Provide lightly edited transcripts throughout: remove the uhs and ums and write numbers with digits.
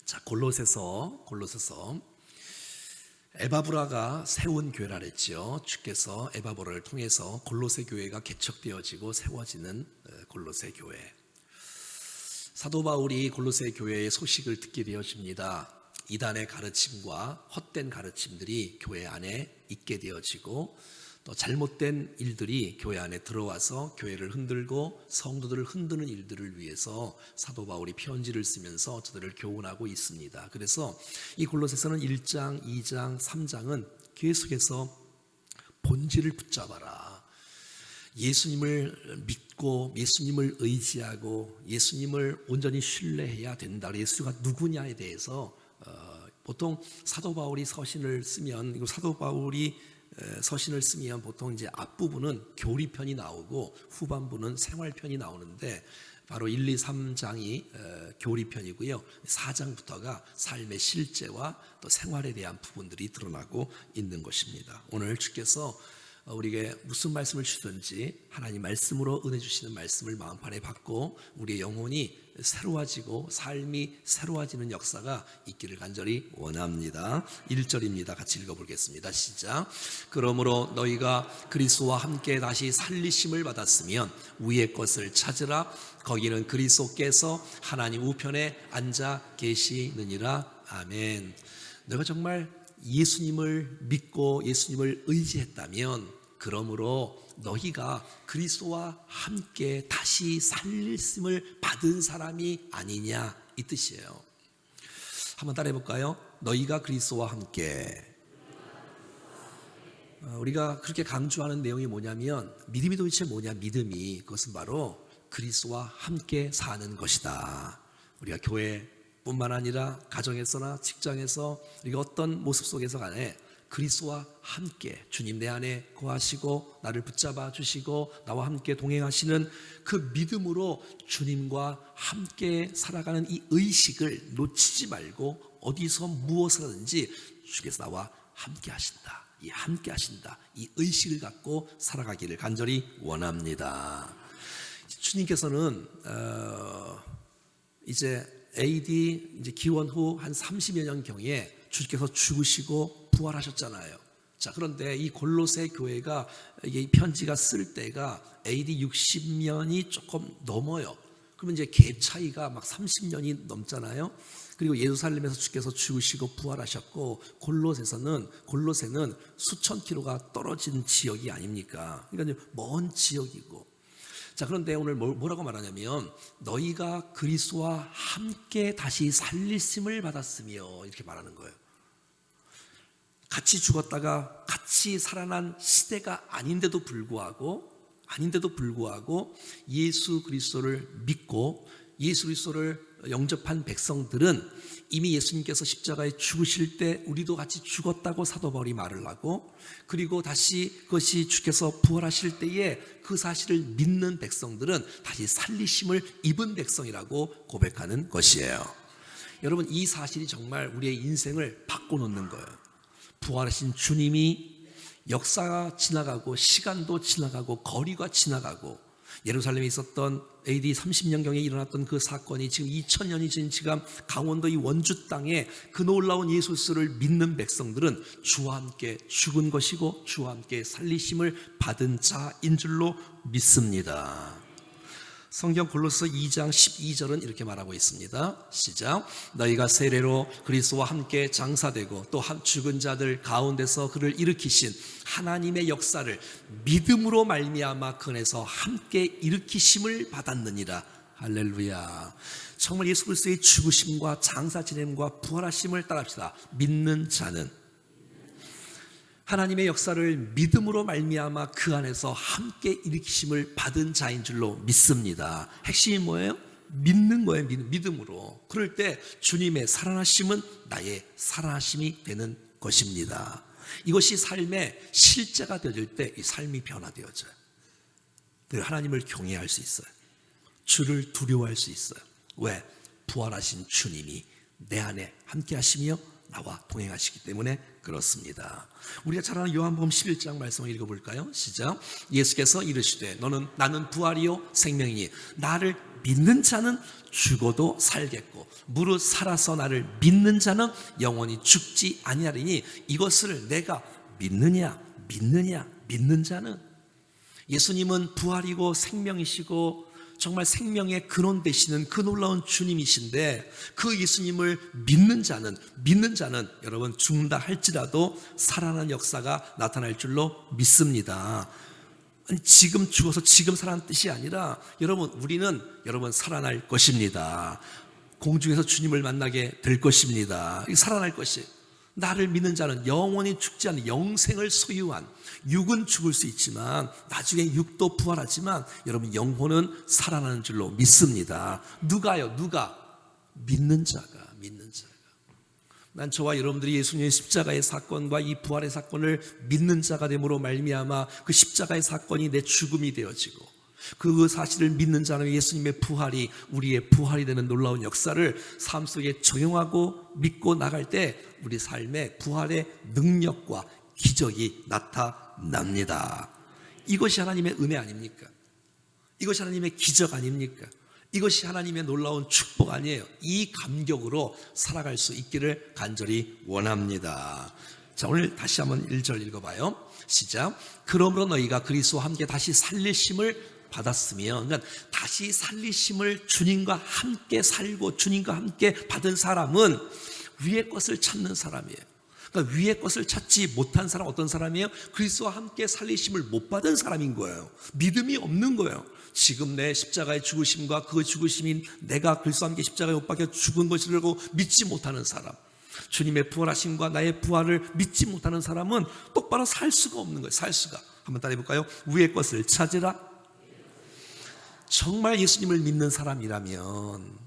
자, 골로새서 에바브라가 세운 교회라 그랬죠. 주께서 에바브라를 통해서 골로새 교회가 개척되어지고 세워지는 골로새 교회. 사도 바울이 골로새 교회의 소식을 듣게 되어집니다. 이단의 가르침과 헛된 가르침들이 교회 안에 있게 되어지고 또 잘못된 일들이 교회 안에 들어와서 교회를 흔들고 성도들을 흔드는 일들을 위해서 사도 바울이 편지를 쓰면서 저들을 교훈하고 있습니다. 그래서 이 골로새서는 1장, 2장, 3장은 계속해서 본질을 붙잡아라. 예수님을 믿고 예수님을 의지하고 예수님을 온전히 신뢰해야 된다. 예수가 누구냐에 대해서 보통 사도 바울이 서신을 쓰면 보통 이제 앞부분은 교리편이 나오고 후반부는 생활편이 나오는데 바로 1, 2, 3장이 교리편이고요. 4장부터가 삶의 실제와 또 생활에 대한 부분들이 드러나고 있는 것입니다. 오늘 주께서 우리에게 무슨 말씀을 주든지 하나님 말씀으로 은혜 주시는 말씀을 마음판에 받고 우리의 영혼이 새로워지고 삶이 새로워지는 역사가 있기를 간절히 원합니다. 1절입니다. 같이 읽어보겠습니다. 시작. 그러므로 너희가 그리스도와 함께 다시 살리심을 받았으면 위의 것을 찾으라. 거기는 그리스도께서 하나님 우편에 앉아 계시느니라. 아멘. 너희가 정말 예수님을 믿고 예수님을 의지했다면 그러므로 너희가 그리스도와 함께 다시 살리심을 받은 사람이 아니냐 이 뜻이에요. 한번 따라해 볼까요? 너희가 그리스도와 함께. 우리가 그렇게 강조하는 내용이 뭐냐면 믿음이 도대체 뭐냐? 믿음이 그것은 바로 그리스도와 함께 사는 것이다. 우리가 교회뿐만 아니라 가정에서나 직장에서 우리가 어떤 모습 속에서 간에 그리스도와 함께 주님 내 안에 거하시고 나를 붙잡아 주시고 나와 함께 동행하시는 그 믿음으로 주님과 함께 살아가는 이 의식을 놓치지 말고 어디서 무엇을 하든지 주께서 나와 함께 하신다. 이 함께 하신다. 이 의식을 갖고 살아가기를 간절히 원합니다. 주님께서는 이제 AD 이제 기원 후 한 30여 년 경에 주께서 죽으시고 부활하셨잖아요. 자, 그런데 이 골로새 교회가 이게 편지가 쓸 때가 AD 60년이 조금 넘어요. 그러면 이제 갭 차이가 막 30년이 넘잖아요. 그리고 예루살렘에서 주께서 죽으시고 부활하셨고 골로새는 수천 킬로가 떨어진 지역이 아닙니까? 그러니까 먼 지역이고. 자, 그런데 오늘 뭐라고 말하냐면 너희가 그리스도와 함께 다시 살리심을 받았으며 이렇게 말하는 거예요. 같이 죽었다가 같이 살아난 시대가 아닌데도 불구하고 예수 그리스도를 믿고 예수 그리스도를 영접한 백성들은 이미 예수님께서 십자가에 죽으실 때 우리도 같이 죽었다고 사도 바울이 말을 하고 그리고 다시 그것이 주께서 부활하실 때에 그 사실을 믿는 백성들은 다시 살리심을 입은 백성이라고 고백하는 것이에요. 여러분, 이 사실이 정말 우리의 인생을 바꿔놓는 거예요. 부활하신 주님이 역사가 지나가고 시간도 지나가고 거리가 지나가고 예루살렘에 있었던 AD 30년경에 일어났던 그 사건이 지금 2000년이 지난 지금 강원도 이 원주 땅에 그 놀라운 예수 그리스도를 믿는 백성들은 주와 함께 죽은 것이고 주와 함께 살리심을 받은 자인 줄로 믿습니다. 성경 골로새 2장 12절은 이렇게 말하고 있습니다. 시작. 너희가 세례로 그리스도와 함께 장사되고 또 죽은 자들 가운데서 그를 일으키신 하나님의 역사를 믿음으로 말미암아 그 안에서 함께 일으키심을 받았느니라. 할렐루야. 정말 예수 그리스도의 죽으심과 장사 지냄과 부활하심을 따릅시다. 믿는 자는 하나님의 역사를 믿음으로 말미암아 그 안에서 함께 일으키심을 받은 자인 줄로 믿습니다. 핵심이 뭐예요? 믿는 거예요. 믿음으로. 그럴 때 주님의 살아나심은 나의 살아나심이 되는 것입니다. 이것이 삶의 실제가 되어질 때 이 삶이 변화되어져요. 하나님을 경외할 수 있어요. 주를 두려워할 수 있어요. 왜? 부활하신 주님이 내 안에 함께 하시며 나와 동행하시기 때문에 그렇습니다. 우리가 잘 아는 요한복음 11장 말씀을 읽어볼까요? 시작. 예수께서 이르시되 나는 부활이요 생명이니 나를 믿는 자는 죽어도 살겠고 무릇 살아서 나를 믿는 자는 영원히 죽지 아니하리니 이것을 내가 믿느냐 믿는 자는. 예수님은 부활이고 생명이시고 정말 생명의 근원 되시는 그 놀라운 주님이신데 그 예수님을 믿는 자는 여러분 죽는다 할지라도 살아나는 역사가 나타날 줄로 믿습니다. 아니, 지금 죽어서 지금 살아나는 뜻이 아니라 우리는 살아날 것입니다. 공중에서 주님을 만나게 될 것입니다. 살아날 것이 나를 믿는 자는 영원히 죽지 않는 영생을 소유한, 육은 죽을 수 있지만 나중에 육도 부활하지만 여러분 영혼은 살아나는 줄로 믿습니다. 누가요? 믿는 자가. 난 저와 여러분들이 예수님의 십자가의 사건과 이 부활의 사건을 믿는 자가 됨으로 말미암아 그 십자가의 사건이 내 죽음이 되어지고 그 사실을 믿는 자는 예수님의 부활이 우리의 부활이 되는 놀라운 역사를 삶 속에 적용하고 믿고 나갈 때 우리 삶에 부활의 능력과 기적이 나타납니다. 이것이 하나님의 은혜 아닙니까? 이것이 하나님의 기적 아닙니까? 이것이 하나님의 놀라운 축복 아니에요? 이 감격으로 살아갈 수 있기를 간절히 원합니다. 자, 오늘 다시 한번 1절 읽어봐요. 시작. 그러므로 너희가 그리스도와 함께 다시 살리심을 받았으며, 그러니까 다시 살리심을 주님과 함께 살고 주님과 함께 받은 사람은 위의 것을 찾는 사람이에요. 그러니까 위의 것을 찾지 못한 사람 어떤 사람이에요? 그리스도와 함께 살리심을 못 받은 사람인 거예요. 믿음이 없는 거예요. 지금 내 십자가의 죽으심과 그 죽으심인 내가 그리스도와 함께 십자가에 못 박혀 죽은 것이라고 믿지 못하는 사람, 주님의 부활하심과 나의 부활을 믿지 못하는 사람은 똑바로 살 수가 없는 거예요. 살 수가. 한번 따라해 볼까요? 위의 것을 찾으라. 정말 예수님을 믿는 사람이라면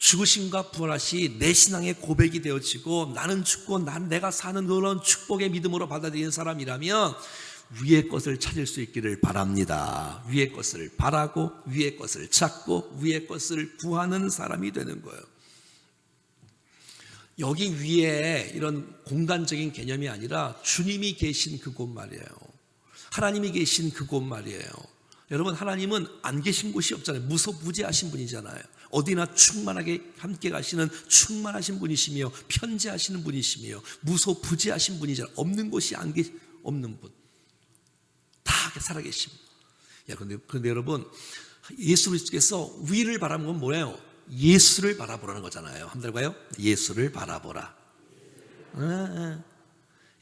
죽으심과 부활하시 내 신앙의 고백이 되어지고 나는 죽고 내가 사는 그런 축복의 믿음으로 받아들이는 사람이라면 위의 것을 찾을 수 있기를 바랍니다. 위의 것을 바라고 위의 것을 찾고 위의 것을 구하는 사람이 되는 거예요. 여기 위에 이런 공간적인 개념이 아니라 주님이 계신 그곳 말이에요. 하나님이 계신 그곳 말이에요. 여러분, 하나님은 안 계신 곳이 없잖아요. 무소부재하신 분이잖아요. 어디나 충만하게 함께 가시는 충만하신 분이시며 편재하시는 분이시며 무소부재하신 분이잖아요. 없는 곳이 없는 분. 다 살아계십니다. 그런데 여러분, 예수 그리스도께서 위를 바라는 건 뭐예요? 예수를 바라보라는 거잖아요. 한번 봐요. 예수를 바라보라.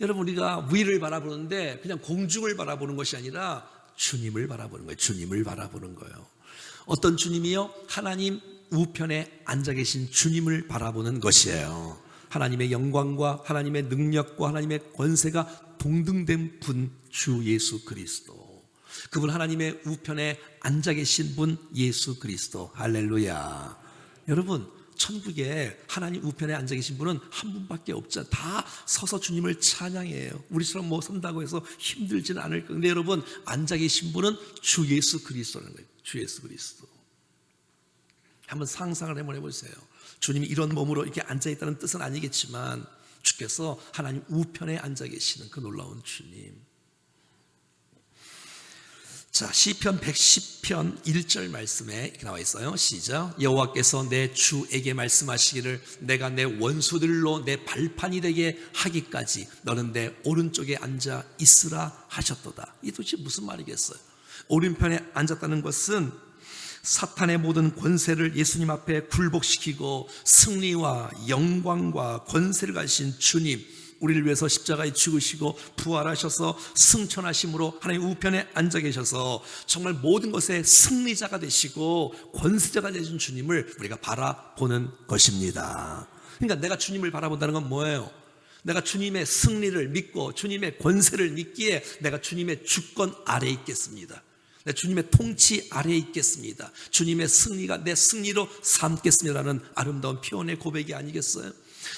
여러분, 우리가 위를 바라보는데 그냥 공중을 바라보는 것이 아니라 주님을 바라보는 거예요. 주님을 바라보는 거예요. 어떤 주님이요? 하나님 우편에 앉아 계신 주님을 바라보는 것이에요. 하나님의 영광과 하나님의 능력과 하나님의 권세가 동등된 분, 주 예수 그리스도. 그분 하나님의 우편에 앉아 계신 분 예수 그리스도. 할렐루야. 여러분, 천국에 하나님 우편에 앉아 계신 분은 한 분밖에 없잖아요. 다 서서 주님을 찬양해요. 우리처럼 선다고 해서 힘들지는 않을 거예요. 근데 여러분, 앉아 계신 분은 주 예수 그리스도라는 거예요. 주 예수 그리스도. 한번 상상을 해보세요. 주님이 이런 몸으로 이렇게 앉아 있다는 뜻은 아니겠지만 주께서 하나님 우편에 앉아 계시는 그 놀라운 주님. 자, 시편 110편 1절 말씀에 이렇게 나와 있어요. 시작. 여호와께서 내 주에게 말씀하시기를 내가 내 원수들로 내 발판이 되게 하기까지 너는 내 오른쪽에 앉아 있으라 하셨도다. 이게 도대체 무슨 말이겠어요? 오른편에 앉았다는 것은 사탄의 모든 권세를 예수님 앞에 굴복시키고 승리와 영광과 권세를 가지신 주님, 우리를 위해서 십자가에 죽으시고 부활하셔서 승천하심으로 하나님 우편에 앉아 계셔서 정말 모든 것의 승리자가 되시고 권세자가 되신 주님을 우리가 바라보는 것입니다. 그러니까 내가 주님을 바라본다는 건 뭐예요? 내가 주님의 승리를 믿고 주님의 권세를 믿기에 내가 주님의 주권 아래에 있겠습니다. 내 주님의 통치 아래에 있겠습니다. 주님의 승리가 내 승리로 삼겠습니다라는 아름다운 표현의 고백이 아니겠어요?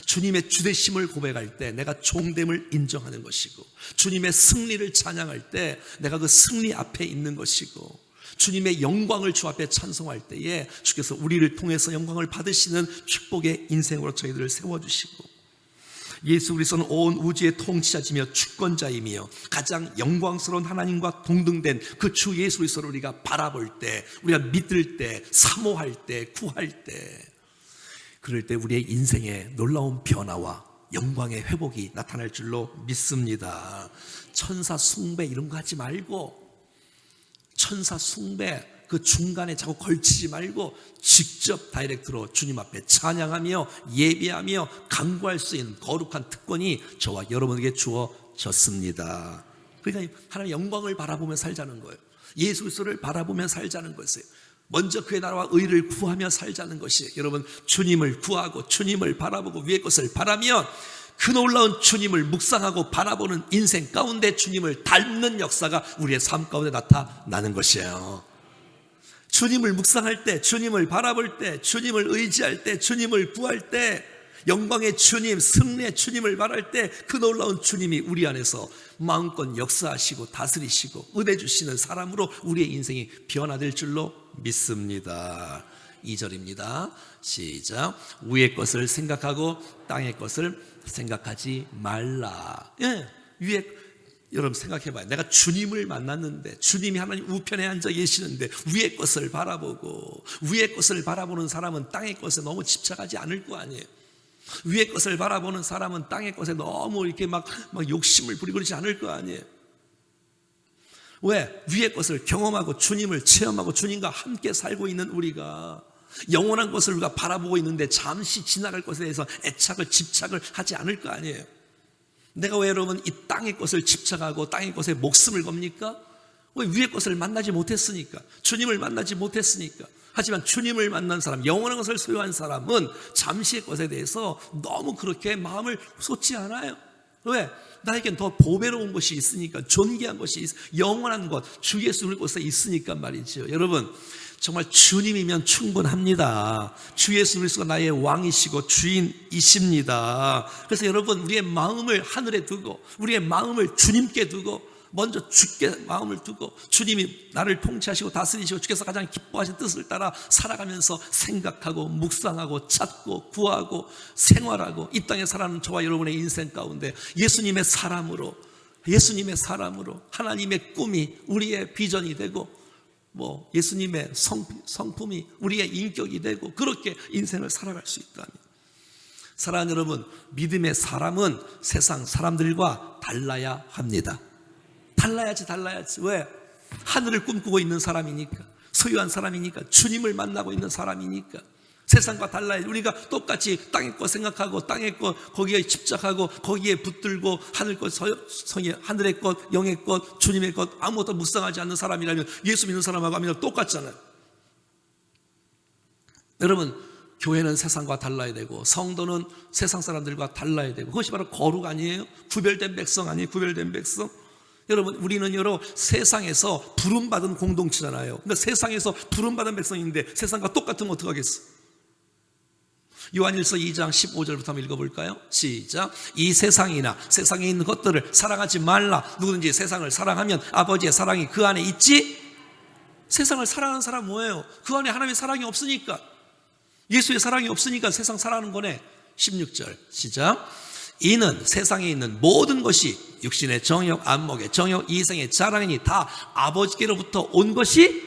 주님의 주되심을 고백할 때 내가 종됨을 인정하는 것이고, 주님의 승리를 찬양할 때 내가 그 승리 앞에 있는 것이고, 주님의 영광을 주 앞에 찬송할 때에 주께서 우리를 통해서 영광을 받으시는 축복의 인생으로 저희들을 세워주시고, 예수 그리스도는 온 우주의 통치자이며 주권자이며 가장 영광스러운 하나님과 동등된 그 주 예수 그리스도를 우리가 바라볼 때, 우리가 믿을 때, 사모할 때, 구할 때, 그럴 때 우리의 인생에 놀라운 변화와 영광의 회복이 나타날 줄로 믿습니다. 천사 숭배 이런 거 하지 말고, 천사 숭배 그 중간에 자꾸 걸치지 말고 직접 다이렉트로 주님 앞에 찬양하며 예배하며 간구할 수 있는 거룩한 특권이 저와 여러분에게 주어졌습니다. 그러니까 하나님의 영광을 바라보며 살자는 거예요. 예수 그리스도를 바라보며 살자는 것이에요. 먼저 그의 나라와 의를 구하며 살자는 것이에요. 여러분, 주님을 구하고 주님을 바라보고 위의 것을 바라면 그 놀라운 주님을 묵상하고 바라보는 인생 가운데 주님을 닮는 역사가 우리의 삶 가운데 나타나는 것이에요. 주님을 묵상할 때, 주님을 바라볼 때, 주님을 의지할 때, 주님을 구할 때, 영광의 주님, 승리의 주님을 바랄 때 그 놀라운 주님이 우리 안에서 마음껏 역사하시고 다스리시고 은혜 주시는 사람으로 우리의 인생이 변화될 줄로 믿습니다. 2절입니다. 시작. 위의 것을 생각하고 땅의 것을 생각하지 말라. 위에 여러분 생각해봐요. 내가 주님을 만났는데, 주님이 하나님 우편에 앉아 계시는데 위의 것을 바라보고, 위의 것을 바라보는 사람은 땅의 것에 너무 집착하지 않을 거 아니에요. 위의 것을 바라보는 사람은 땅의 것에 너무 이렇게 막 욕심을 부리고 그러지 않을 거 아니에요. 왜? 위의 것을 경험하고 주님을 체험하고 주님과 함께 살고 있는 우리가 영원한 것을 우리가 바라보고 있는데 잠시 지나갈 것에 대해서 애착을, 집착을 하지 않을 거 아니에요. 내가 왜 여러분 이 땅의 것을 집착하고 땅의 것에 목숨을 겁니까? 왜? 위의 것을 만나지 못했으니까, 주님을 만나지 못했으니까. 하지만 주님을 만난 사람, 영원한 것을 소유한 사람은 잠시의 것에 대해서 너무 그렇게 마음을 쏟지 않아요. 왜? 나에겐 더 보배로운 것이 있으니까, 존귀한 것이 영원한 것, 주 예수 그리스도에 있으니까 말이죠. 여러분, 정말 주님이면 충분합니다. 주 예수 그리스도가 나의 왕이시고 주인이십니다. 그래서 여러분, 우리의 마음을 하늘에 두고, 우리의 마음을 주님께 두고, 먼저 주께 마음을 두고 주님이 나를 통치하시고 다스리시고 주께서 가장 기뻐하신 뜻을 따라 살아가면서 생각하고 묵상하고 찾고 구하고 생활하고 이 땅에 살아가는 저와 여러분의 인생 가운데 예수님의 사람으로 하나님의 꿈이 우리의 비전이 되고, 예수님의 성품이 우리의 인격이 되고, 그렇게 인생을 살아갈 수 있다니. 사랑하는 여러분, 믿음의 사람은 세상 사람들과 달라야 합니다. 달라야지. 왜? 하늘을 꿈꾸고 있는 사람이니까, 소유한 사람이니까, 주님을 만나고 있는 사람이니까. 세상과 달라야. 우리가 똑같이 땅의 것 생각하고 땅의 것 거기에 집착하고 거기에 붙들고 하늘 것, 하늘의 것, 영의 것, 주님의 것 아무것도 묵상하지 않는 사람이라면 예수 믿는 사람하고 하면 똑같잖아요. 여러분, 교회는 세상과 달라야 되고 성도는 세상 사람들과 달라야 되고, 그것이 바로 거룩 아니에요? 구별된 백성 아니에요? 구별된 백성? 여러분, 우리는 세상에서 부름받은 공동체잖아요. 그러니까 세상에서 부름받은 백성인데 세상과 똑같으면 어떡하겠어? 요한일서 2장 15절부터 한번 읽어볼까요? 시작. 이 세상이나 세상에 있는 것들을 사랑하지 말라. 누구든지 세상을 사랑하면 아버지의 사랑이 그 안에 있지? 세상을 사랑하는 사람 뭐예요? 그 안에 하나님의 사랑이 없으니까, 예수의 사랑이 없으니까 세상 사랑하는 거네. 16절 시작. 이는 세상에 있는 모든 것이 육신의 정욕, 안목의 정욕, 이생의 자랑이니 다 아버지께로부터 온 것이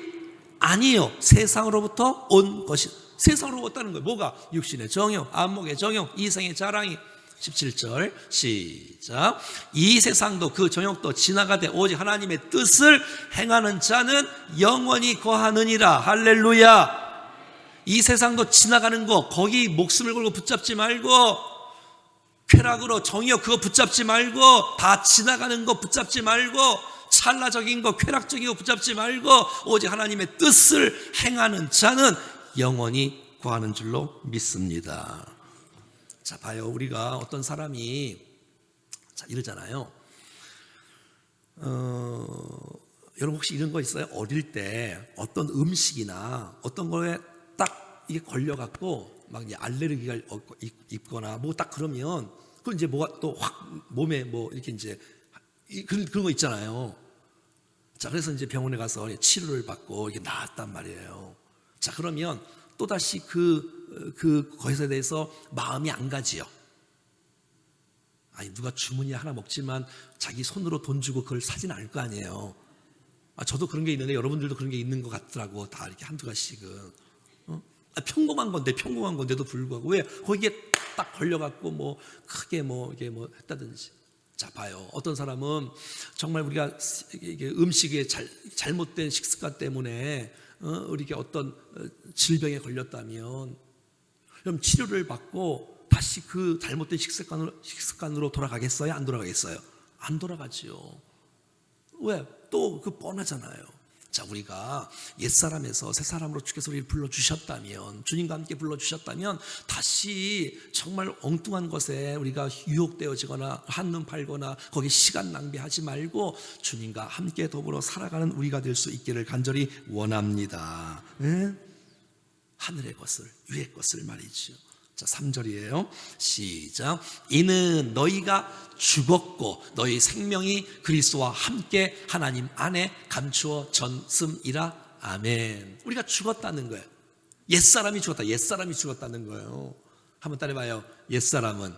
아니요, 세상으로부터 온 것이. 세상으로 왔다는 거예요. 뭐가? 육신의 정욕, 안목의 정욕, 이생의 자랑이. 17절 시작. 이 세상도 그 정욕도 지나가되 오직 하나님의 뜻을 행하는 자는 영원히 거하느니라. 할렐루야. 이 세상도 지나가는 거, 거기 목숨을 걸고 붙잡지 말고, 쾌락으로 정욕 그거 붙잡지 말고, 다 지나가는 거 붙잡지 말고, 찰나적인 거, 쾌락적인 거 붙잡지 말고, 오직 하나님의 뜻을 행하는 자는 영원히 구하는 줄로 믿습니다. 자, 봐요. 우리가 어떤 사람이 이러잖아요. 여러분 혹시 이런 거 있어요? 어릴 때 어떤 음식이나 어떤 거에 딱 이게 걸려갖고 막 이제 알레르기가 있거나 뭐 딱 그러면 그 이제 뭐가 또 확 몸에 뭐 이렇게 이제 그런 거 있잖아요. 자, 그래서 이제 병원에 가서 치료를 받고 이게 나았단 말이에요. 자, 그러면 또다시 거기서 대해서 마음이 안 가지요. 아니 누가 주머니에 하나 먹지만 자기 손으로 돈 주고 그걸 사진 않을 거 아니에요. 저도 그런 게 있는데 여러분들도 그런 게 있는 것 같더라고. 다 이렇게 한두 가지씩은. 평범한 건데도 불구하고 왜 거기에 딱 걸려갖고 뭐 크게 이게 했다든지. 자, 봐요. 어떤 사람은 정말 우리가 이게 음식에 잘못된 식습관 때문에 우리가 어떤 질병에 걸렸다면 그럼 치료를 받고 다시 그 잘못된 식습관으로 돌아가겠어요? 안 돌아가겠어요? 안 돌아가지요. 왜? 또 그 뻔하잖아요. 자, 우리가 옛사람에서 새사람으로 주께서 우리를 불러주셨다면, 주님과 함께 불러주셨다면 다시 정말 엉뚱한 것에 우리가 유혹되어지거나 한눈 팔거나 거기에 시간 낭비하지 말고 주님과 함께 더불어 살아가는 우리가 될 수 있기를 간절히 원합니다. 네? 하늘의 것을, 위의 것을 말이죠. 자, 3절이에요. 시작. 이는 너희가 죽었고 너희 생명이 그리스도와 함께 하나님 안에 감추어 졌음이라. 아멘. 우리가 죽었다는 거예요. 옛사람이 죽었다. 옛사람이 죽었다는 거예요. 한번 따라해봐요. 옛사람은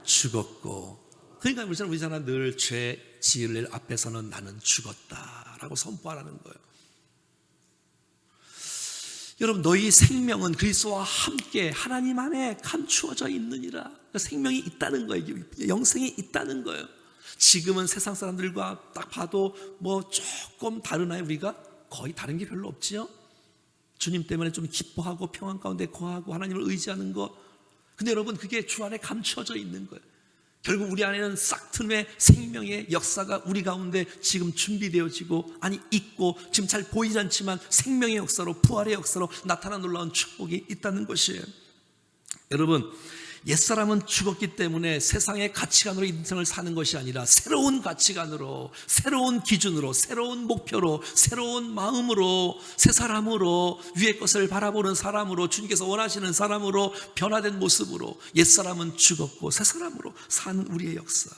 죽었고. 그러니까 우리 사람 늘 죄 지을 일 앞에서는 나는 죽었다라고 선포하라는 거예요. 여러분, 너희 생명은 그리스도와 함께 하나님 안에 감추어져 있느니라. 생명이 있다는 거예요. 영생이 있다는 거예요. 지금은 세상 사람들과 딱 봐도 조금 다르나요? 우리가 거의 다른 게 별로 없지요. 주님 때문에 좀 기뻐하고 평안 가운데 거하고 하나님을 의지하는 거. 근데 여러분, 그게 주 안에 감추어져 있는 거예요. 결국 우리 안에는 싹틈의 생명의 역사가 우리 가운데 지금 준비되어지고 있고 지금 잘 보이지 않지만 생명의 역사로, 부활의 역사로 나타난 놀라운 축복이 있다는 것이에요. 여러분, 옛사람은 죽었기 때문에 세상의 가치관으로 인생을 사는 것이 아니라 새로운 가치관으로, 새로운 기준으로, 새로운 목표로, 새로운 마음으로, 새 사람으로, 위의 것을 바라보는 사람으로, 주님께서 원하시는 사람으로 변화된 모습으로 옛사람은 죽었고 새 사람으로 사는 우리의 역사.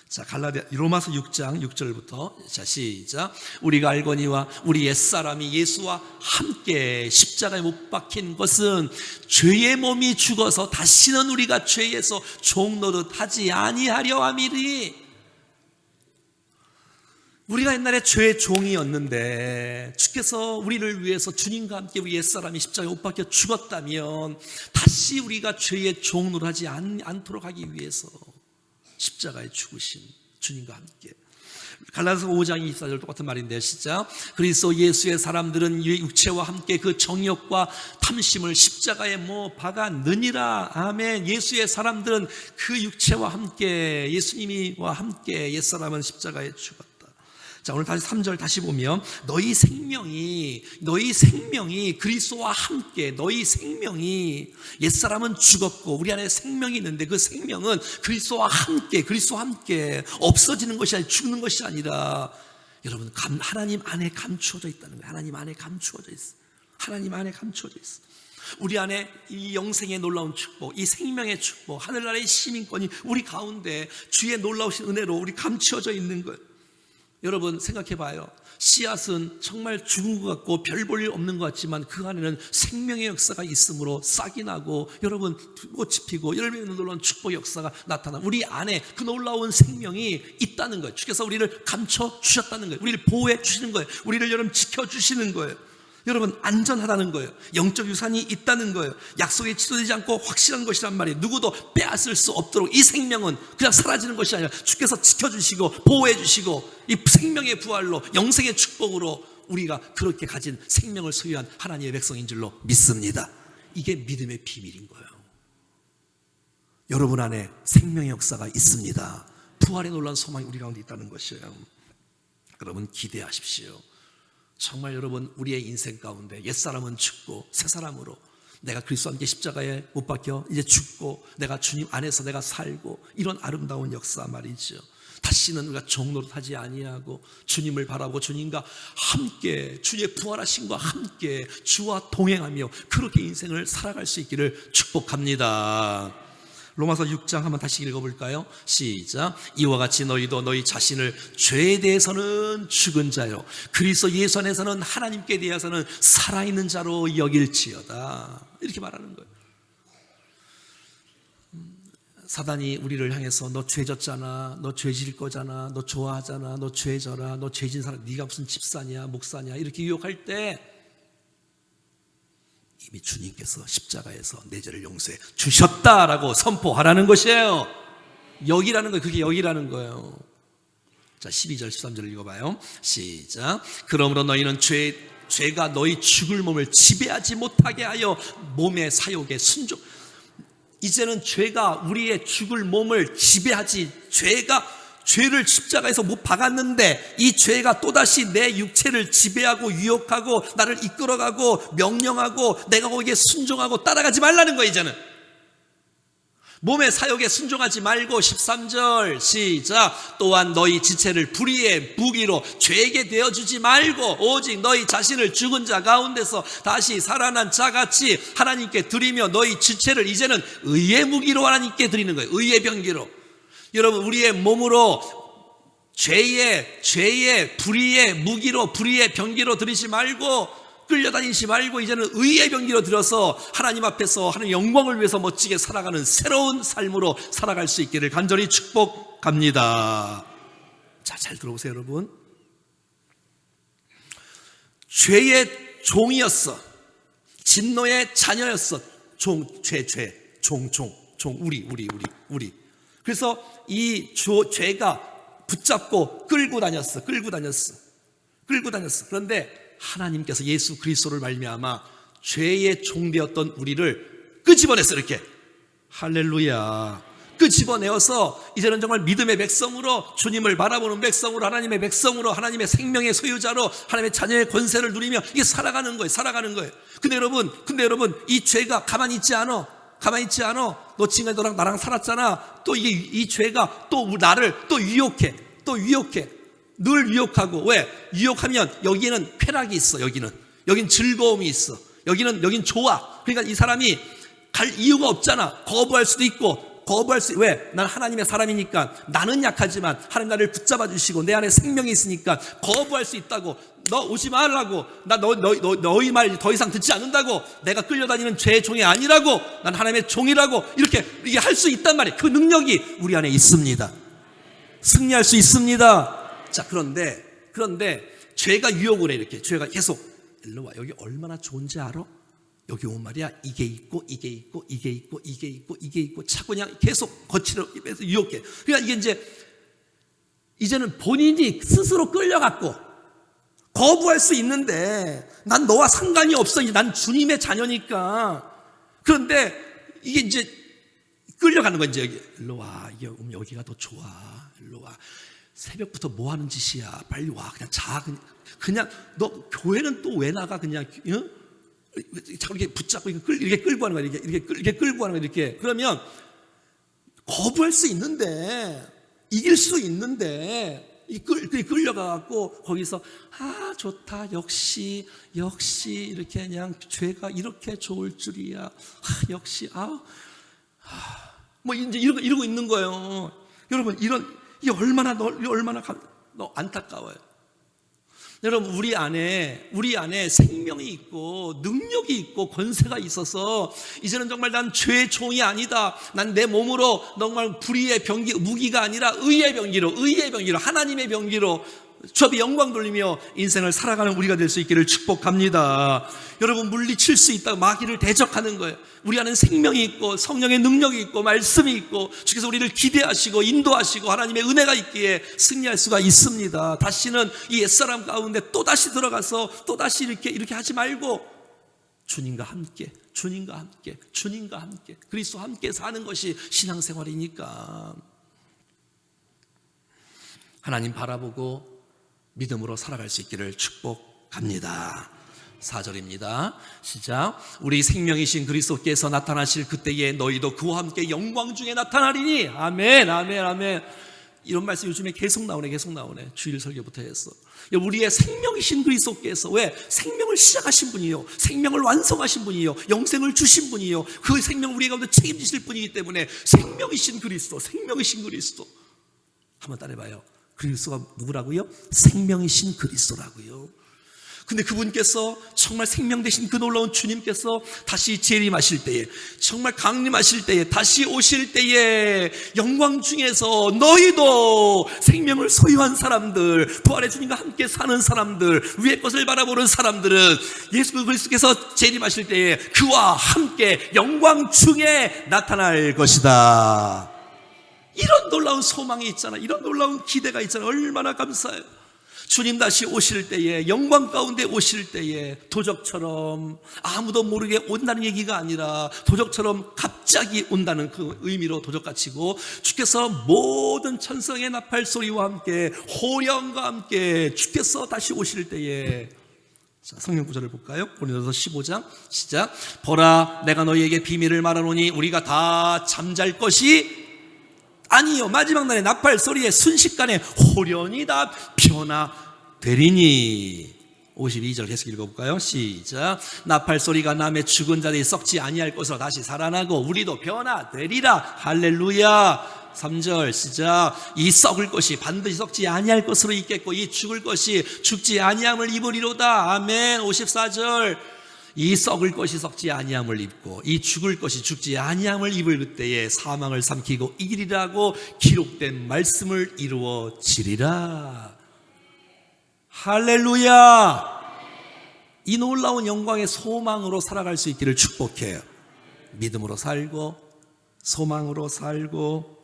자, 로마서 6장 6절부터 자, 시작. 우리가 알거니와 우리 옛사람이 예수와 함께 십자가에 못 박힌 것은 죄의 몸이 죽어서 다시는 우리가 죄에서 종 노릇 하지 아니하려 함이리. 우리가 옛날에 죄의 종이었는데 주께서 우리를 위해서 주님과 함께 우리 옛사람이 십자가에 못 박혀 죽었다면 다시 우리가 죄의 종 노릇 하지 않도록 하기 위해서 십자가에 죽으신 주님과 함께. 갈라디아서 5장 24절 똑같은 말인데요. 시작. 그리스도 예수의 사람들은 육체와 함께 그 정욕과 탐심을 십자가에 박아느니라. 아멘. 예수의 사람들은 그 육체와 함께, 예수님과 함께 옛사람은 십자가에 죽었다. 자, 오늘 다시 3절 다시 보면 너희 생명이 그리스도와 함께, 너희 생명이, 옛사람은 죽었고 우리 안에 생명이 있는데 그 생명은 그리스도와 함께 없어지는 것이 아니라 죽는 것이 아니라 여러분 하나님 안에 감추어져 있다는 거예요. 하나님 안에 감추어져 있어. 하나님 안에 감추어져 있어. 우리 안에 이 영생의 놀라운 축복, 이 생명의 축복, 하늘나라의 시민권이 우리 가운데 주의 놀라우신 은혜로 우리 감추어져 있는 거예요. 여러분 생각해 봐요. 씨앗은 정말 죽은 것 같고 별 볼 일 없는 것 같지만 그 안에는 생명의 역사가 있으므로 싹이 나고 여러분 꽃이 피고 열매 맺는 놀라운 축복의 역사가 나타나. 우리 안에 그 놀라운 생명이 있다는 거예요. 주께서 우리를 감춰 주셨다는 거예요. 우리를 보호해 주시는 거예요. 우리를 여러분 지켜주시는 거예요. 여러분 안전하다는 거예요. 영적 유산이 있다는 거예요. 약속에 취소되지 않고 확실한 것이란 말이에요. 누구도 빼앗을 수 없도록 이 생명은 그냥 사라지는 것이 아니라 주께서 지켜주시고 보호해 주시고 이 생명의 부활로 영생의 축복으로 우리가 그렇게 가진 생명을 소유한 하나님의 백성인 줄로 믿습니다. 이게 믿음의 비밀인 거예요. 여러분 안에 생명의 역사가 있습니다. 부활의 놀라운 소망이 우리 가운데 있다는 것이에요. 여러분 기대하십시오. 정말 여러분 우리의 인생 가운데 옛사람은 죽고 새사람으로 내가 그리스도와 함께 십자가에 못 박혀 이제 죽고 내가 주님 안에서 내가 살고 이런 아름다운 역사 말이죠. 다시는 우리가 종노릇하지 아니하고 주님을 바라보고 주님과 함께 주의 부활하심과 함께 주와 동행하며 그렇게 인생을 살아갈 수 있기를 축복합니다. 로마서 6장 한번 다시 읽어볼까요? 시작. 이와 같이 너희도 너희 자신을 죄에 대해서는 죽은 자요 그리스도 예수 안에서는 하나님께 대해서는 살아있는 자로 여길지어다. 이렇게 말하는 거예요. 사단이 우리를 향해서 너 죄졌잖아, 너 죄질 거잖아, 너 좋아하잖아, 너 죄져라, 너 죄진 사람, 네가 무슨 집사냐 목사냐 이렇게 유혹할 때 이미 주님께서 십자가에서 내 죄를 용서해 주셨다라고 선포하라는 것이에요. 여기라는 거예요. 그게 여기라는 거예요. 자, 12절 13절 읽어봐요. 시작. 그러므로 너희는 죄가 너희 죽을 몸을 지배하지 못하게 하여 몸의 사욕에 순종. 이제는 죄가 우리의 죽을 몸을 지배하지, 죄를 십자가에서 못 박았는데 이 죄가 또다시 내 육체를 지배하고 유혹하고 나를 이끌어가고 명령하고 내가 거기에 순종하고 따라가지 말라는 거예요. 이제는 몸의 사욕에 순종하지 말고 13절 시작. 또한 너희 지체를 불의의 무기로 죄에게 되어주지 말고 오직 너희 자신을 죽은 자 가운데서 다시 살아난 자같이 하나님께 드리며 너희 지체를 이제는 의의 무기로 하나님께 드리는 거예요. 의의 병기로. 여러분, 우리의 몸으로 죄의 불의의 무기로, 불의의 병기로 드리지 말고, 끌려다니지 말고 이제는 의의 병기로 들어서 하나님 앞에서 하나님의 영광을 위해서 멋지게 살아가는 새로운 삶으로 살아갈 수 있기를 간절히 축복합니다. 자, 잘 들어보세요, 여러분. 죄의 종이었어. 진노의 자녀였어. 우리. 그래서 이 죄가 붙잡고 끌고 다녔어. 그런데 하나님께서 예수 그리스도를 말미암아 죄의 종되었던 우리를 끄집어냈어. 이렇게 할렐루야. 끄집어내어서 이제는 정말 믿음의 백성으로, 주님을 바라보는 백성으로, 하나님의 백성으로, 하나님의 생명의 소유자로, 하나님의 자녀의 권세를 누리며 이게 살아가는 거예요. 근데 여러분 이 죄가 가만히 있지 않아. 너 지금까지 너랑 나랑 살았잖아. 또 이 죄가 또 나를 또 유혹해. 늘 유혹하고. 왜? 유혹하면 여기는 쾌락이 있어. 여긴 즐거움이 있어. 여긴 좋아. 그러니까 이 사람이 갈 이유가 없잖아. 거부할 수도 있고. 왜? 난 하나님의 사람이니까. 나는 약하지만 하나님 나를 붙잡아 주시고 내 안에 생명이 있으니까 거부할 수 있다고. 너 오지 말라고. 나 너희 말 더 이상 듣지 않는다고. 내가 끌려다니는 죄의 종이 아니라고. 난 하나님의 종이라고. 이렇게 할 수 있단 말이에요. 그 능력이 우리 안에 있습니다. 승리할 수 있습니다. 자, 그런데 죄가 유혹을 해. 이렇게 죄가 계속 일로 와. 여기 얼마나 좋은지 알아? 여기 오면 말이야, 이게 있고 자꾸 그냥 계속 거칠어 유혹해. 그러니까 이게 이제는 본인이 스스로 끌려갔고 거부할 수 있는데, 난 너와 상관이 없어. 난 주님의 자녀니까. 그런데 이게 이제 끌려가는 거야. 이제 일로 와. 여기가 더 좋아. 일로 와. 새벽부터 뭐 하는 짓이야? 빨리 와. 그냥 자. 그냥 너 교회는 또 왜 나가? 그냥 자꾸 이렇게 붙잡고 이렇게 끌고 하는 거야. 이렇게 끌고 하는 거야. 이렇게. 그러면 거부할 수 있는데, 이길 수 있는데 끌려가갖고 거기서 좋다. 역시 이렇게 그냥 죄가 이렇게 좋을 줄이야. 역시 뭐 이제 이러고 있는 거예요. 여러분, 이게 얼마나 안타까워요. 여러분, 우리 안에 생명이 있고 능력이 있고 권세가 있어서 이제는 정말 난 죄의 종이 아니다. 난 내 몸으로 정말 불의의 병기, 무기가 아니라 의의 병기로 하나님의 병기로 주 앞에 영광 돌리며 인생을 살아가는 우리가 될 수 있기를 축복합니다. 여러분, 물리칠 수 있다고 마귀를 대적하는 거예요. 우리 안에 생명이 있고 성령의 능력이 있고 말씀이 있고 주께서 우리를 기대하시고 인도하시고 하나님의 은혜가 있기에 승리할 수가 있습니다. 다시는 이 옛사람 가운데 또다시 들어가서 또다시 이렇게 하지 말고 주님과 함께 그리스도와 함께 사는 것이 신앙생활이니까 하나님 바라보고 믿음으로 살아갈 수 있기를 축복합니다. 4절입니다. 시작. 우리 생명이신 그리스도께서 나타나실 그때에 너희도 그와 함께 영광 중에 나타나리니. 아멘. 이런 말씀 요즘에 계속 나오네. 주일 설교부터 해서. 우리의 생명이신 그리스도께서, 왜? 생명을 시작하신 분이요, 생명을 완성하신 분이요, 영생을 주신 분이요, 그 생명 우리 가운데 책임지실 분이기 때문에 생명이신 그리스도. 한번 따라해봐요. 그리스도가 누구라고요? 생명이신 그리스도라고요. 근데 그분께서 정말 생명 되신 그 놀라운 주님께서 다시 재림하실 때에, 정말 강림하실 때에, 다시 오실 때에 영광 중에서 너희도 생명을 소유한 사람들, 부활의 주님과 함께 사는 사람들, 위의 것을 바라보는 사람들은 예수 그리스도께서 재림하실 때에 그와 함께 영광 중에 나타날 것이다. 이런 놀라운 소망이 있잖아. 이런 놀라운 기대가 있잖아. 얼마나 감사해요. 주님 다시 오실 때에, 영광 가운데 오실 때에 도적처럼 아무도 모르게 온다는 얘기가 아니라 도적처럼 갑자기 온다는 그 의미로 도적같이고, 주께서 모든 천성의 나팔 소리와 함께 호령과 함께 주께서 다시 오실 때에, 자, 성경 구절을 볼까요? 고린도서 15장 시작. 보라, 내가 너희에게 비밀을 말하노니 우리가 다 잠잘 것이 아니요, 마지막 날에 나팔 소리에 순식간에 호련이 다 변화되리니. 52절 계속 읽어볼까요? 시작. 나팔 소리가 나매 죽은 자들이 썩지 아니할 것으로 다시 살아나고 우리도 변화되리라. 할렐루야. 3절 시작. 이 썩을 것이 반드시 썩지 아니할 것으로 있겠고 이 죽을 것이 죽지 아니함을 입으리로다. 아멘. 54절. 이 썩을 것이 썩지 아니함을 입고 이 죽을 것이 죽지 아니함을 입을 그때에 사망을 삼키고 이기리라고 기록된 말씀을 이루어지리라. 할렐루야. 이 놀라운 영광의 소망으로 살아갈 수 있기를 축복해요. 믿음으로 살고 소망으로 살고,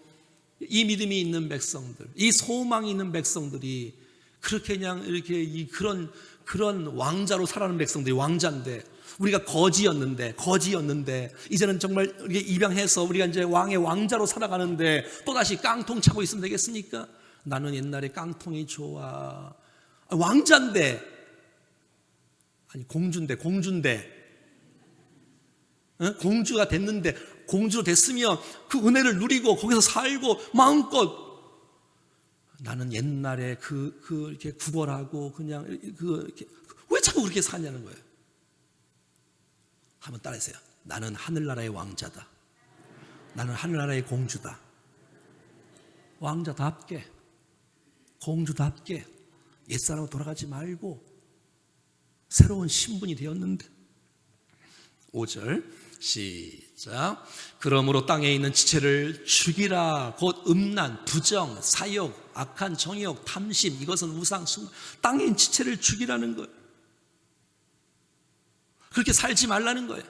이 믿음이 있는 백성들, 이 소망이 있는 백성들이 그렇게 그냥 이렇게 그런 왕자로 살아가는 백성들이 왕자인데, 우리가 거지였는데 이제는 정말 입양해서 우리가 이제 왕의 왕자로 살아가는데 또다시 깡통 차고 있으면 되겠습니까? 나는 옛날에 깡통이 좋아. 왕자인데, 아니 공주인데 공주가 됐는데, 공주로 됐으면 그 은혜를 누리고 거기서 살고 마음껏, 나는 옛날에 이렇게 구걸하고 그냥 이렇게 왜 자꾸 그렇게 사냐는 거예요. 한번 따라하세요. 나는 하늘나라의 왕자다. 나는 하늘나라의 공주다. 왕자답게, 공주답게 옛사람으로 돌아가지 말고 새로운 신분이 되었는데. 5절 시작. 그러므로 땅에 있는 지체를 죽이라. 곧 음란, 부정, 사욕, 악한 정욕, 탐심, 이것은 우상 숭배. 땅에 있는 지체를 죽이라는 거예요. 그렇게 살지 말라는 거예요.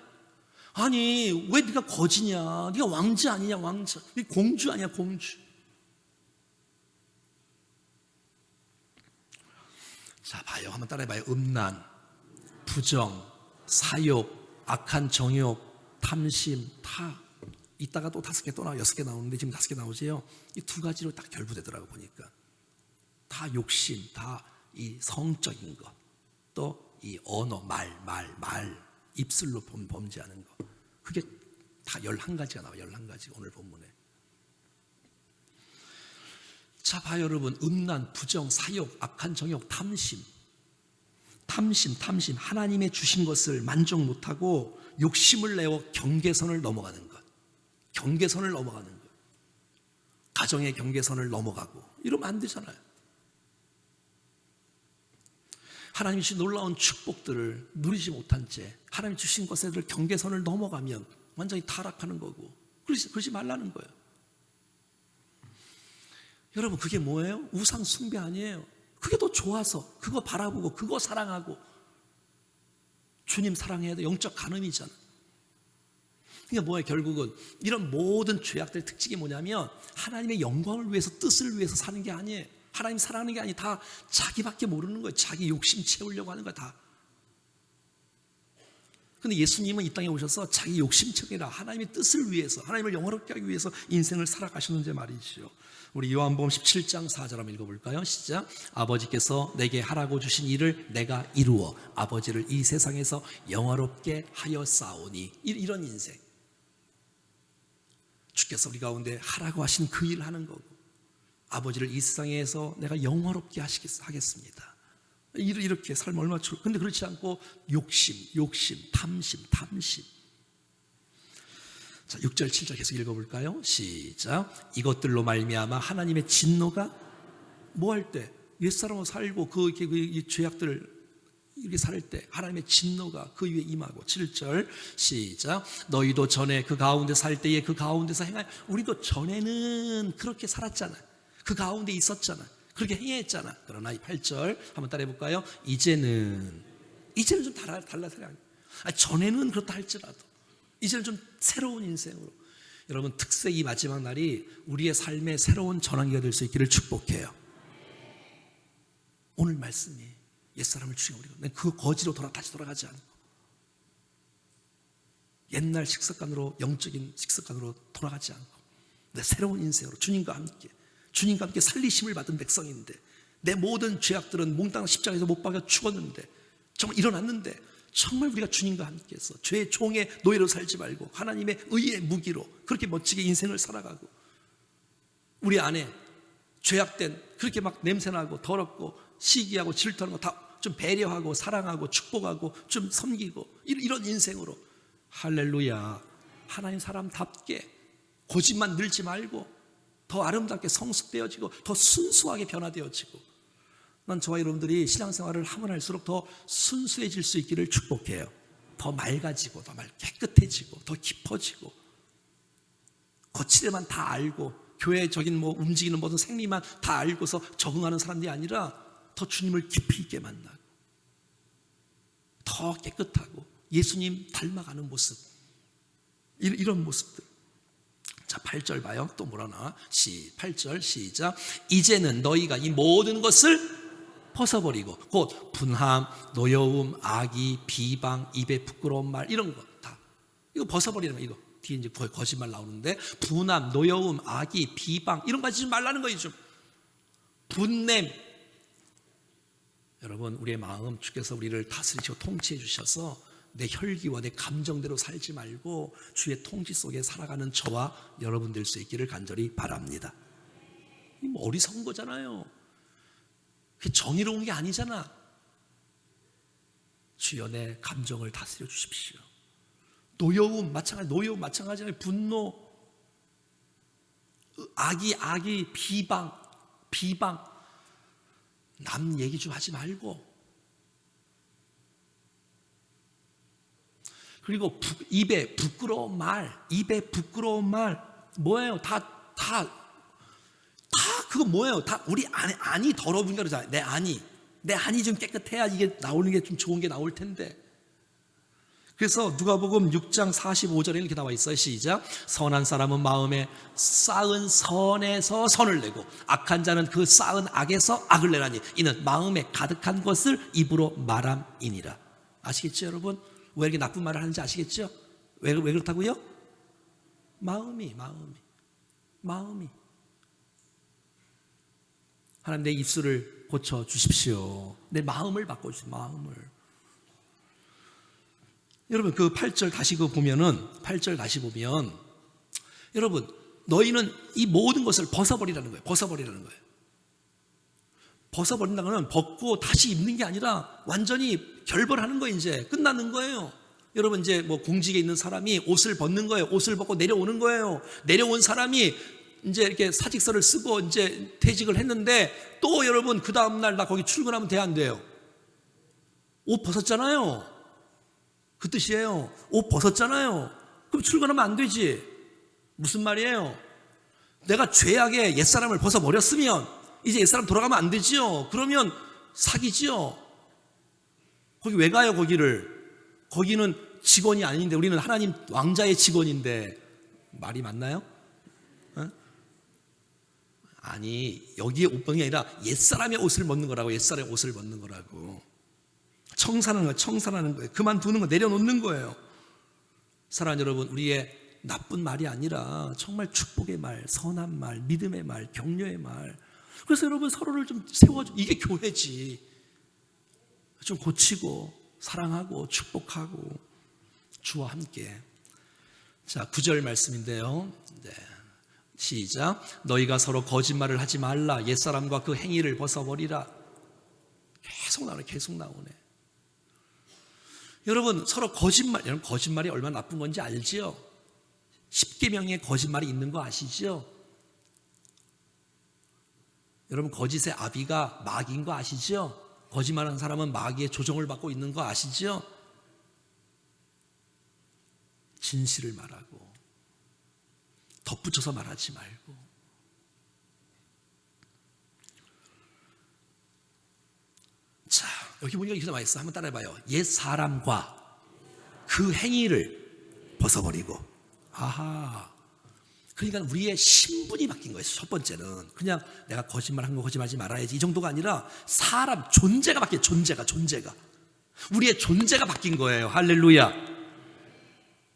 아니, 왜 네가 거지냐? 네가 왕자 아니냐? 왕자. 공주 아니야? 공주. 자, 봐요. 한번 따라해봐요. 음란, 부정, 사욕, 악한 정욕, 탐심, 타. 이따가 또 5개 또 나와, 6개 나오는데 지금 5개 나오지요. 이 2가지로 딱 결부되더라고 보니까. 다 욕심, 다 이 성적인 것, 또 이 언어, 말, 입술로 범죄하는 것. 그게 다 11가지가 나와요. 11가지 오늘 본문에. 자, 봐요 여러분. 음란, 부정, 사욕, 악한 정욕, 탐심. 하나님의 주신 것을 만족 못하고 욕심을 내어 경계선을 넘어가는 것. 가정의 경계선을 넘어가고 이러면 안 되잖아요. 하나님이 주신 놀라운 축복들을 누리지 못한 채 하나님이 주신 것에 경계선을 넘어가면 완전히 타락하는 거고, 그러지 말라는 거예요. 여러분, 그게 뭐예요? 우상 숭배 아니에요. 그게 더 좋아서 그거 바라보고 그거 사랑하고, 주님 사랑해야 돼. 영적 간음이잖아. 그러니까 뭐예요? 결국은 이런 모든 죄악들의 특징이 뭐냐면 하나님의 영광을 위해서, 뜻을 위해서 사는 게 아니에요. 하나님 사랑하는 게 아니, 다 자기밖에 모르는 거예요. 자기 욕심 채우려고 하는 거야 다. 근데 예수님은 이 땅에 오셔서 자기 욕심 채우라, 하나님의 뜻을 위해서, 하나님을 영화롭게 하기 위해서 인생을 살아가셨는지 말이죠. 우리 요한복음 17장 4절 한번 읽어볼까요? 시작. 아버지께서 내게 하라고 주신 일을 내가 이루어 아버지를 이 세상에서 영화롭게 하여 싸우니. 이런 인생. 주께서 우리 가운데 하라고 하신 그 일을 하는 거고, 아버지를 이 세상에서 내가 영화롭게 하겠습니다. 이렇게 삶을 얼마나 좋을. 근데 그렇지 않고 욕심, 탐심. 자, 6절 7절 계속 읽어볼까요? 시작. 이것들로 말미암아 하나님의 진노가 뭐 할 때? 옛사람으로 살고 그 죄악들을 이렇게 살 때 하나님의 진노가 그 위에 임하고. 7절 시작. 너희도 전에 그 가운데 살 때에 그 가운데서 행하여. 우리도 전에는 그렇게 살았잖아. 그 가운데 있었잖아. 그렇게 행했잖아. 그러나 이 8절 한번 따라해 볼까요? 이제는 좀 달라서요. 전에는 그렇다 할지라도 이제는 좀 새로운 인생으로. 여러분, 특세 이 마지막 날이 우리의 삶의 새로운 전환기가 될 수 있기를 축복해요. 오늘 말씀이 옛사람을 죽여 우리가 그 거지로 다시 돌아가지 않고 옛날 식습관으로, 영적인 식습관으로 돌아가지 않고 내 새로운 인생으로 주님과 함께 살리심을 받은 백성인데, 내 모든 죄악들은 몽땅 십자가에서 못 박혀 죽었는데, 정말 일어났는데, 정말 우리가 주님과 함께해서 죄의 종의 노예로 살지 말고 하나님의 의의 무기로 그렇게 멋지게 인생을 살아가고, 우리 안에 죄악된, 그렇게 막 냄새나고 더럽고 시기하고 질투하는 거 다 좀 배려하고 사랑하고 축복하고 좀 섬기고, 이런 인생으로 할렐루야, 하나님 사람답게 고집만 늘지 말고 더 아름답게 성숙되어지고 더 순수하게 변화되어지고, 난 저와 여러분들이 신앙생활을 하면 할수록 더 순수해질 수 있기를 축복해요. 더 맑아지고 더 깨끗해지고 더 깊어지고, 거칠에만 다 알고 교회적인 움직이는 모든 생리만 다 알고서 적응하는 사람들이 아니라 더 주님을 깊이 있게 만나고 더 깨끗하고 예수님 닮아가는 모습, 이런 모습들. 자, 8절 봐요. 또 뭐라 나와? 8절 시작. 이제는 너희가 이 모든 것을 벗어버리고, 곧 분함, 노여움, 악의, 비방, 입에 부끄러운 말, 이런 거 다 이거 벗어버리는 거. 이거 뒤에 이제 거짓말 나오는데, 분함, 노여움, 악의, 비방, 이런 거 하지 말라는 거예요. 좀 분냄. 여러분, 우리의 마음 주께서 우리를 다스리시고 통치해 주셔서 내 혈기와 내 감정대로 살지 말고 주의 통치 속에 살아가는 저와 여러분 될 수 있기를 간절히 바랍니다. 어리석은 거잖아요. 그게 정의로운 게 아니잖아. 주여, 내 감정을 다스려 주십시오. 노여움 마찬가지잖아요. 분노, 악이, 비방. 남 얘기 좀 하지 말고, 그리고 입에 부끄러운 말 뭐예요? 다 그거 뭐예요? 다 우리 안이 더러우니까 그러잖아요. 내 안이 좀 깨끗해야 이게 나오는 게 좀 좋은 게 나올 텐데. 그래서 누가복음 6장 45절에 이렇게 나와 있어요. 시작. 선한 사람은 마음에 쌓은 선에서 선을 내고, 악한 자는 그 쌓은 악에서 악을 내라니, 이는 마음에 가득한 것을 입으로 말함이니라. 아시겠죠, 여러분? 왜 이렇게 나쁜 말을 하는지 아시겠죠? 왜 그렇다고요? 마음이. 하나님, 내 입술을 고쳐 주십시오. 내 마음을 바꿔 주십시오. 마음을. 여러분, 그 8절 다시 보면 여러분, 너희는 이 모든 것을 벗어버리라는 거예요. 벗어버린다는 건 벗고 다시 입는 게 아니라 완전히 결벌하는 거예요. 이제 끝나는 거예요. 여러분, 이제 공직에 있는 사람이 옷을 벗는 거예요. 옷을 벗고 내려오는 거예요. 내려온 사람이 이제 이렇게 사직서를 쓰고 이제 퇴직을 했는데, 또 여러분 그 다음날 나 거기 출근하면 돼, 안 돼요? 옷 벗었잖아요. 그 뜻이에요. 옷 벗었잖아요. 그럼 출근하면 안 되지. 무슨 말이에요? 내가 죄악의 옛사람을 벗어버렸으면 이제 옛사람 돌아가면 안 되지요. 그러면 사기지요. 거기 왜 가요, 거기는 직원이 아닌데, 우리는 하나님 왕자의 직원인데. 말이 맞나요? 아니, 여기에 옷 벗는 게 아니라 옛사람의 옷을 벗는 거라고. 옛사람의 옷을 벗는 거라고. 청산하는 거예요. 그만두는 거, 내려놓는 거예요. 사랑하는 여러분, 우리의 나쁜 말이 아니라 정말 축복의 말, 선한 말, 믿음의 말, 격려의 말. 그래서 여러분, 서로를 좀 세워줘. 이게 교회지. 좀 고치고 사랑하고 축복하고 주와 함께. 자, 9절 말씀인데요. 네. 시작. 너희가 서로 거짓말을 하지 말라. 옛사람과 그 행위를 벗어버리라. 계속 나오네. 여러분, 서로 거짓말이 얼마나 나쁜 건지 알지요? 10계명에 거짓말이 있는 거 아시죠? 여러분, 거짓의 아비가 마귀인 거 아시죠? 거짓말하는 사람은 마귀의 조종을 받고 있는 거 아시죠? 진실을 말하고 덧붙여서 말하지 말고. 자, 여기 보니까 이렇게 나와 있어. 한번 따라해봐요. 옛 사람과 그 행위를 벗어버리고. 아하. 그러니까 우리의 신분이 바뀐 거예요. 첫 번째는 그냥 내가 거짓말한 거 거짓말하지 말아야지 이 정도가 아니라 사람 존재가 바뀌어요. 존재가 우리의 존재가 바뀐 거예요. 할렐루야.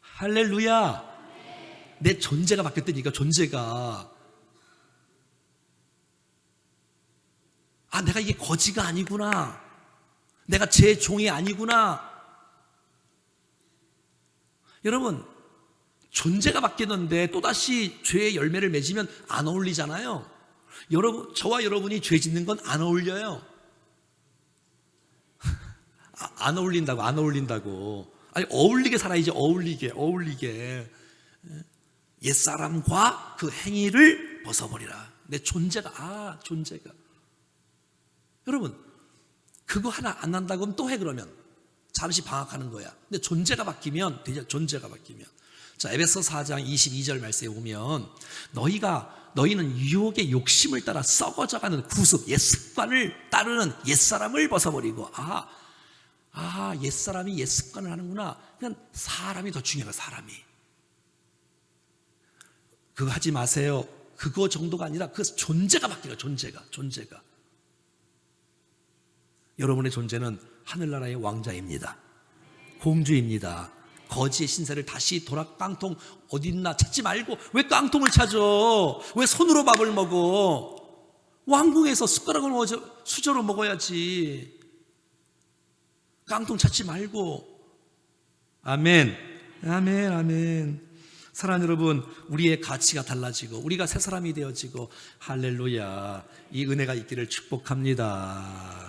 할렐루야. 내 존재가 바뀌었다니까. 존재가. 아, 내가 이게 거지가 아니구나. 내가 제 종이 아니구나. 여러분, 존재가 바뀌었는데 또다시 죄의 열매를 맺으면 안 어울리잖아요. 여러분, 저와 여러분이 죄 짓는 건 안 어울려요. 안 어울린다고. 아니, 어울리게 살아야지. 어울리게. 옛사람과 그 행위를 벗어버리라. 내 존재가. 여러분, 그거 하나 안 한다고 하면 또 해. 그러면 잠시 방학하는 거야. 근데 존재가 바뀌면 되죠. 존재가 바뀌면. 자, 에베소 4장 22절 말씀에 보면 너희는 유혹의 욕심을 따라 썩어져가는 구습, 옛습관을 따르는 옛사람을 벗어버리고. 옛사람이 옛습관을 하는구나. 그냥 사람이 더 중요해요. 사람이. 그거 하지 마세요. 그거 정도가 아니라 그 존재가 바뀌어요. 존재가. 여러분의 존재는 하늘나라의 왕자입니다. 공주입니다. 거지의 신세를 다시 깡통 어디 있나 찾지 말고. 왜 깡통을 찾아? 왜 손으로 밥을 먹어? 왕궁에서 숟가락을 수저로 먹어야지. 깡통 찾지 말고. 아멘. 사랑하는 여러분, 우리의 가치가 달라지고 우리가 새 사람이 되어지고 할렐루야, 이 은혜가 있기를 축복합니다.